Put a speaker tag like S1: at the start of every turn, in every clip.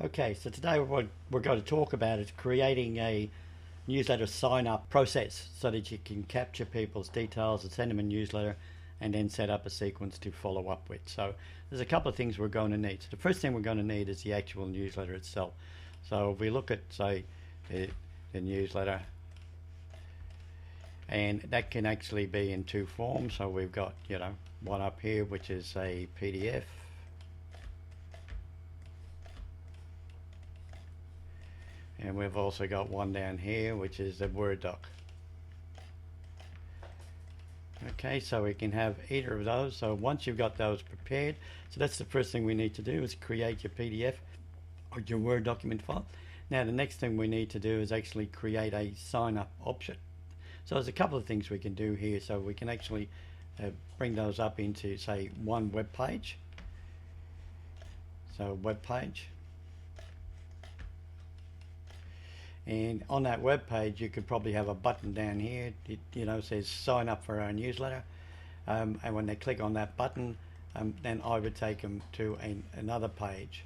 S1: Okay, so today what we're going to talk about is creating a newsletter sign up process so that you can capture people's details and send them a newsletter and then set up a sequence to follow up with. So there's a couple of things we're going to need. So the first thing we're going to need is the actual newsletter itself. So if we look at, say, the newsletter, and that can actually be in two forms. So we've got, one up here, which is a PDF. And we've also got one down here, which is a Word doc. Okay, so we can have either of those. So once you've got those prepared, so that's the first thing we need to do is create your PDF or your Word document file. Now the next thing we need to do is actually create a sign up option. So there's a couple of things we can do here. So we can actually bring those up into, say, one web page. So web page. And on that web page, you could probably have a button down here. It says sign up for our newsletter. And when they click on that button, then I would take them to another page.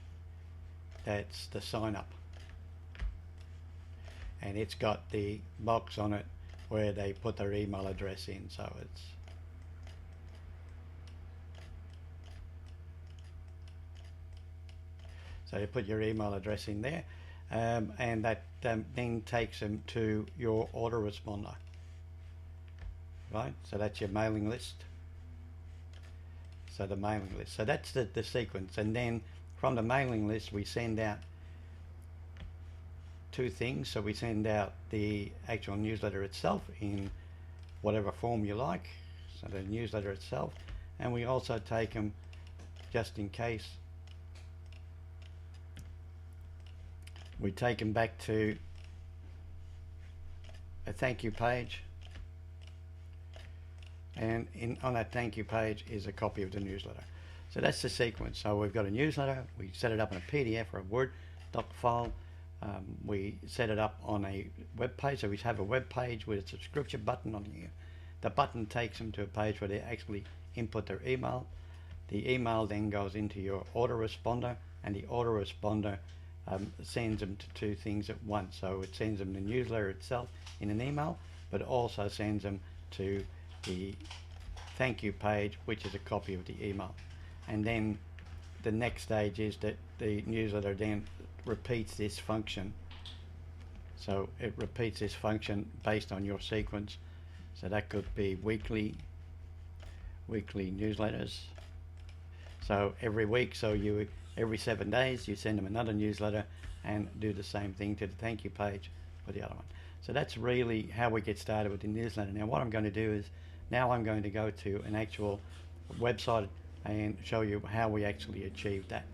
S1: That's the sign up. And it's got the box on it where they put their email address in. So you put your email address in there. And that then takes them to your autoresponder, right? So that's your mailing list. So the mailing list. So that's the sequence. And then from the mailing list, we send out two things. So we send out the actual newsletter itself in whatever form you like. So the newsletter itself. And we also take them, just in case, we take them back to a thank you page, and on that thank you page is a copy of the newsletter. So that's the sequence. So we've got a newsletter, we set it up in a PDF or a Word doc file, we set it up on a web page. So we have a web page with a subscription button on here. The button takes them to a page where they actually input their email. The email then goes into your autoresponder, and the autoresponder sends them to two things at once. So it sends them the newsletter itself in an email, but also sends them to the thank you page, which is a copy of the email. And then the next stage is that the newsletter then repeats this function. So it repeats this function based on your sequence. So that could be weekly newsletters. So every week, every 7 days, you send them another newsletter and do the same thing to the thank you page for the other one. So that's really how we get started with the newsletter. Now what I'm going to do is, now I'm going to go to an actual website and show you how we actually achieve that.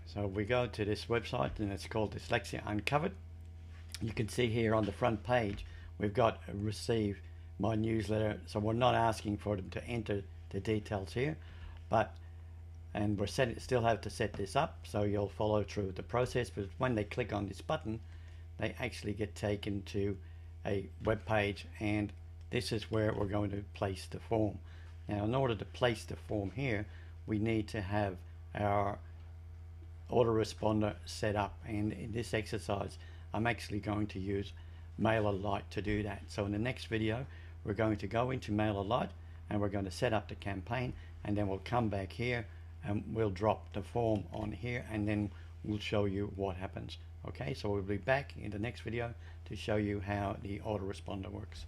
S1: So we go to this website, and it's called Dyslexia Uncovered. You can see here on the front page, we've got receive my newsletter. So we're not asking for them to enter the details here, and we still have to set this up, so you'll follow through the process. But when they click on this button, they actually get taken to a web page, and this is where we're going to place the form. Now in order to place the form here, we need to have our autoresponder set up, and in this exercise I'm actually going to use MailerLite to do that. So in the next video, we're going to go into MailerLite and we're going to set up the campaign, and then we'll come back here and we'll drop the form on here, and then we'll show you what happens. Okay, so we'll be back in the next video to show you how the autoresponder works.